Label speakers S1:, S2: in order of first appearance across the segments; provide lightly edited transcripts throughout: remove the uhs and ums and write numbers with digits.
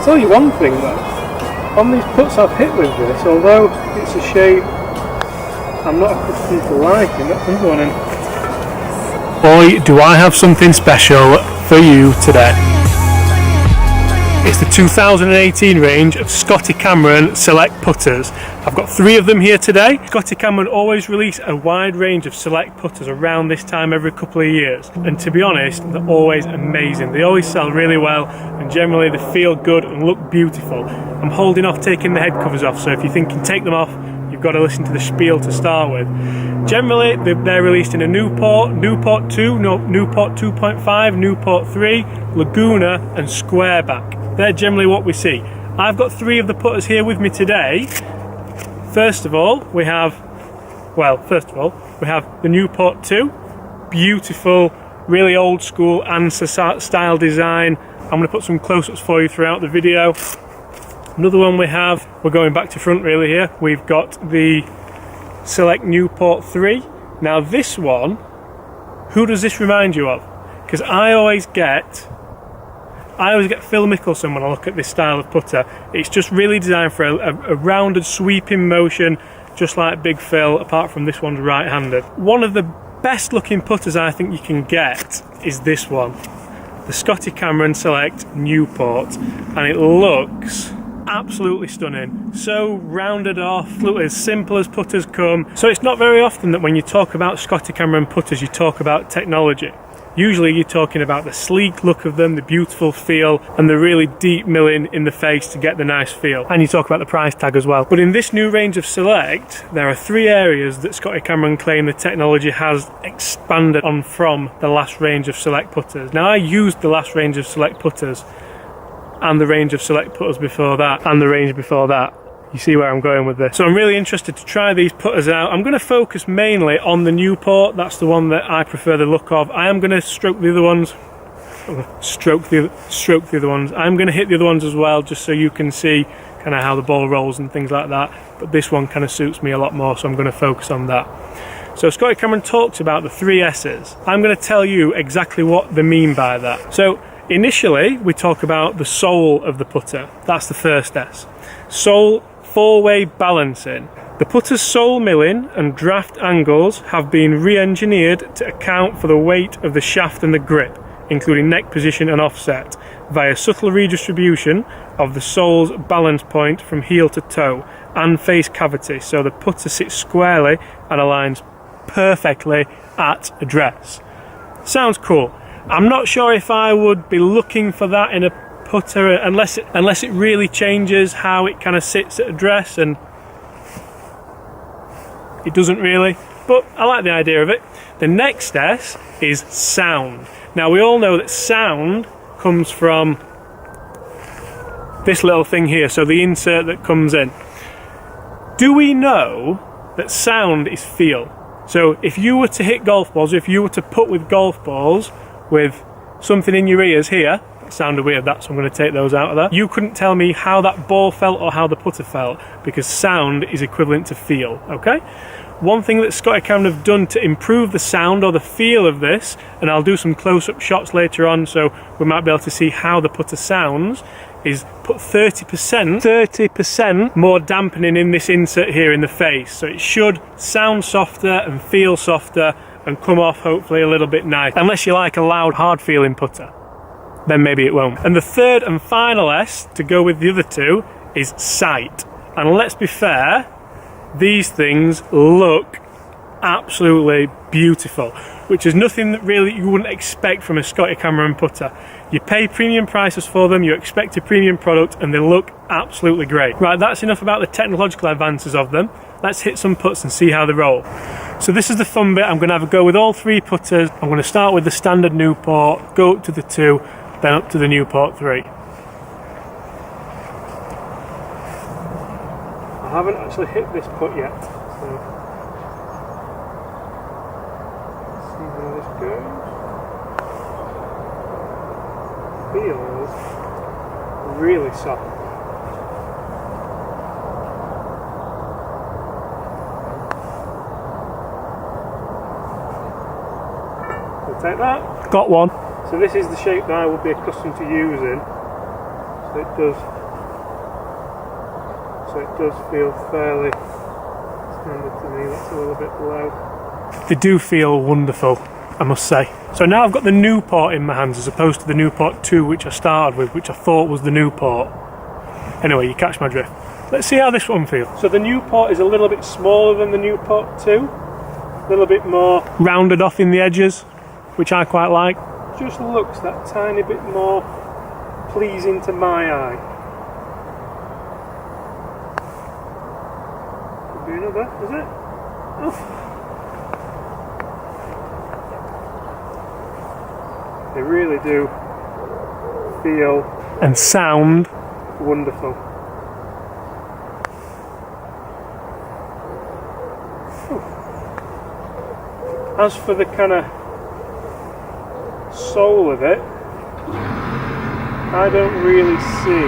S1: tell you one thing though, on these putts I've hit with this, although it's a shape I'm not accustomed to liking, that's another one in. Boy, do I have something special for you today. It's the 2018 range of Scotty Cameron Select putters. I've got 3 of them here today. Scotty Cameron always release a wide range of Select putters around this time every couple of years. And to be honest, they're always amazing. They always sell really well and generally they feel good and look beautiful. I'm holding off taking the head covers off, so if you're thinking take them off, you've got to listen to the spiel to start with. Generally, they're released in a Newport, Newport 2, Newport 2.5, Newport 3, Laguna and Squareback. They're generally what we see. I've got 3 of the putters here with me today. First of all, we have the Newport 2. Beautiful, really old school ANSA style design. I'm going to put some close-ups for you throughout the video. Another one we're going back to front really here. We've got the Select Newport 3. Now this one, who does this remind you of? Because I always get Phil Mickelson when I look at this style of putter. It's just really designed for a rounded sweeping motion, just like Big Phil, apart from this one's right-handed. One of the best looking putters I think you can get is this one, the Scotty Cameron Select Newport, and it looks absolutely stunning. So rounded off, look as simple as putters come. So it's not very often that when you talk about Scotty Cameron putters you talk about technology. Usually you're talking about the sleek look of them, the beautiful feel, and the really deep milling in the face to get the nice feel. And you talk about the price tag as well. But in this new range of Select, there are 3 areas that Scotty Cameron claim the technology has expanded on from the last range of Select putters. Now I used the last range of Select putters and the range of Select putters before that and the range before that. You see where I'm going with this. So I'm really interested to try these putters out. I'm going to focus mainly on the Newport. That's the one that I prefer the look of. I am going to stroke the other ones. Stroke the other ones. I'm going to hit the other ones as well, just so you can see kind of how the ball rolls and things like that. But this one kind of suits me a lot more, so I'm going to focus on that. So Scotty Cameron talks about the 3 S's. I'm going to tell you exactly what they mean by that. So initially, we talk about the sole of the putter. That's the first S. Sole 4-way balancing. The putter's sole milling and draft angles have been re-engineered to account for the weight of the shaft and the grip, including neck position and offset, via subtle redistribution of the sole's balance point from heel to toe and face cavity, so the putter sits squarely and aligns perfectly at address. Sounds cool. I'm not sure if I would be looking for that in a putter unless it really changes how it kind of sits at address, and it doesn't really, but I like the idea of it. The next S is sound. Now we all know that sound comes from this little thing here, so the insert that comes in. Do we know that sound is feel? So if you were to hit golf balls, if you were to putt with golf balls with something in your ears here, sounded weird that, so I'm going to take those out of there. You couldn't tell me how that ball felt or how the putter felt, because sound is equivalent to feel, okay? One thing that Scotty Cameron have done to improve the sound or the feel of this, and I'll do some close-up shots later on so we might be able to see how the putter sounds, is put 30% more dampening in this insert here in the face, so it should sound softer and feel softer and come off hopefully a little bit nice, unless you like a loud, hard feeling putter. Then maybe it won't. And the third and final S to go with the other 2 is sight. And let's be fair, these things look absolutely beautiful, which is nothing that really you wouldn't expect from a Scotty Cameron putter. You pay premium prices for them, you expect a premium product, and they look absolutely great. Right, that's enough about the technological advances of them. Let's hit some putts and see how they roll. So this is the fun bit. I'm going to have a go with all 3 putters. I'm going to start with the standard Newport, go up to the 2, then up to the Newport 3. I haven't actually hit this putt yet, so let's see how this goes. Feels really soft. We'll take that. Got one. So this is the shape that I will be accustomed to using. So it does feel fairly standard to me. That's a little bit low. They do feel wonderful, I must say. So now I've got the Newport in my hands as opposed to the Newport 2 which I started with, which I thought was the Newport. Anyway, you catch my drift. Let's see how this one feels. So the Newport is a little bit smaller than the Newport 2. A little bit more rounded off in the edges, which I quite like. Just looks that tiny bit more pleasing to my eye. Could be another, is it? Oh. They really do feel and sound wonderful. As for the kind of soul of it, I don't really see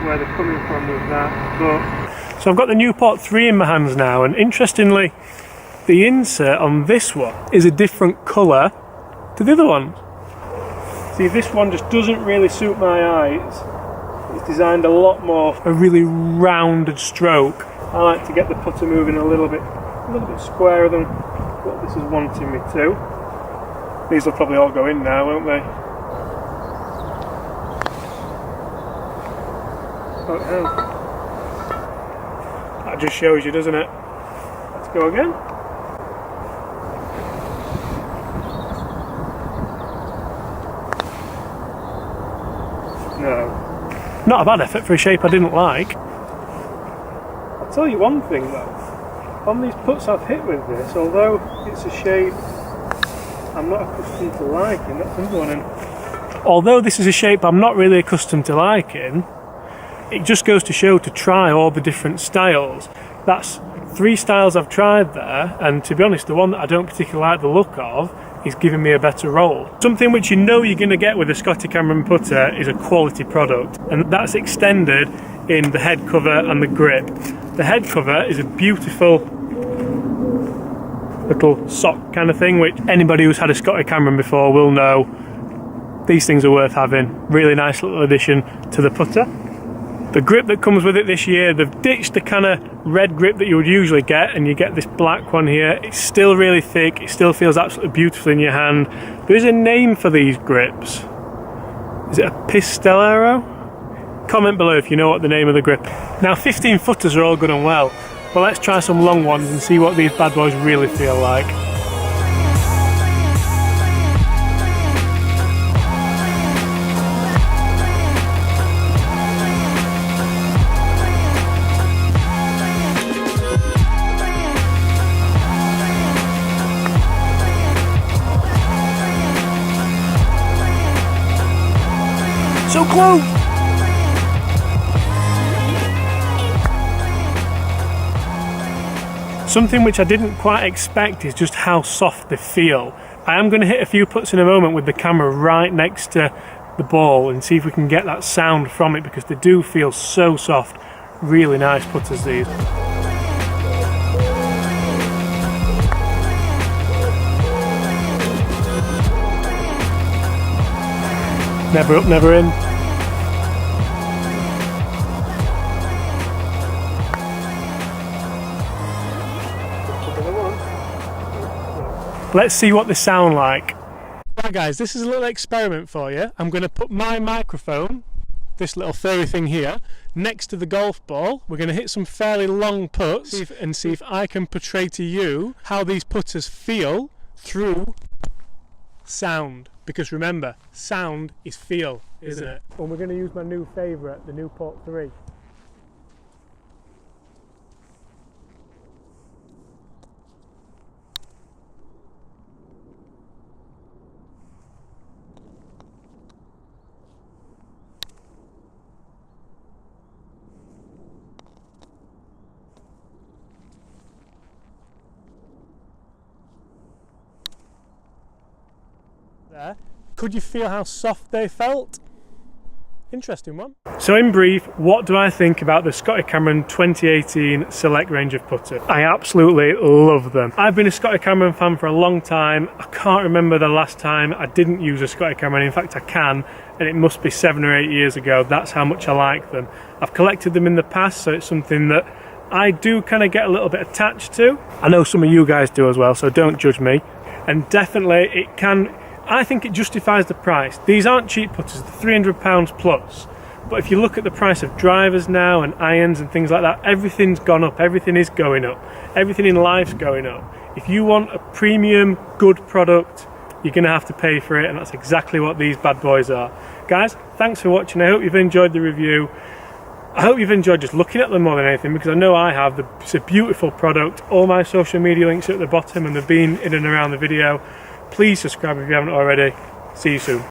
S1: where they're coming from with that. But so I've got the Newport 3 in my hands now, and interestingly, the insert on this one is a different colour to the other one. See, this one just doesn't really suit my eyes. It's designed a lot more a really rounded stroke. I like to get the putter moving a little bit squarer than what this is wanting me to. These will probably all go in now, won't they? Oh, it has. That just shows you, doesn't it? Let's go again. No. Not a bad effort for a shape I didn't like. I'll tell you one thing though. On these putts I've hit with this, although it's a shape I'm not accustomed to liking, that's another one. And although this is a shape I'm not really accustomed to liking, it just goes to show to try all the different styles. That's 3 styles I've tried there, and to be honest, the one that I don't particularly like the look of is giving me a better roll. Something which you know you're going to get with a Scotty Cameron putter is a quality product, and that's extended in the head cover and the grip. The head cover is a beautiful little sock kind of thing, which anybody who's had a Scotty Cameron before will know these things are worth having. Really nice little addition to the putter. The grip that comes with it this year, they've ditched the kind of red grip that you would usually get, and you get this black one here. It's still really thick, it still feels absolutely beautiful in your hand. There is a name for these grips. Is it a Pistolero? Comment below if you know what the name of the grip. Now 15 footers are all good and well, but let's try some long ones and see what these bad boys really feel like. So close! Something which I didn't quite expect is just how soft they feel. I am going to hit a few putts in a moment with the camera right next to the ball and see if we can get that sound from it, because they do feel so soft. Really nice putters, these. Never up, never in. Let's see what they sound like. Right guys, this is a little experiment for you. I'm going to put my microphone, this little furry thing here, next to the golf ball. We're going to hit some fairly long putts and see if I can portray to you how these putters feel through sound. Because remember, sound is feel, isn't it? And we're going to use my new favourite, the Newport 3. There. Could you feel how soft they felt? Interesting one. So in brief, what do I think about the Scotty Cameron 2018 Select range of putters? I absolutely love them. I've been a Scotty Cameron fan for a long time. I can't remember the last time I didn't use a Scotty Cameron. In fact, I can, and it must be 7 or 8 years ago. That's how much I like them. I've collected them in the past, so it's something that I do kind of get a little bit attached to. I know some of you guys do as well, so don't judge me. And definitely it can, I think it justifies the price. These aren't cheap putters, they're £300 plus. But if you look at the price of drivers now and irons and things like that, everything's gone up, everything is going up. Everything in life's going up. If you want a premium, good product, you're going to have to pay for it, and that's exactly what these bad boys are. Guys, thanks for watching. I hope you've enjoyed the review. I hope you've enjoyed just looking at them more than anything, because I know I have. It's a beautiful product. All my social media links are at the bottom, and they've been in and around the video. Please subscribe if you haven't already. See you soon.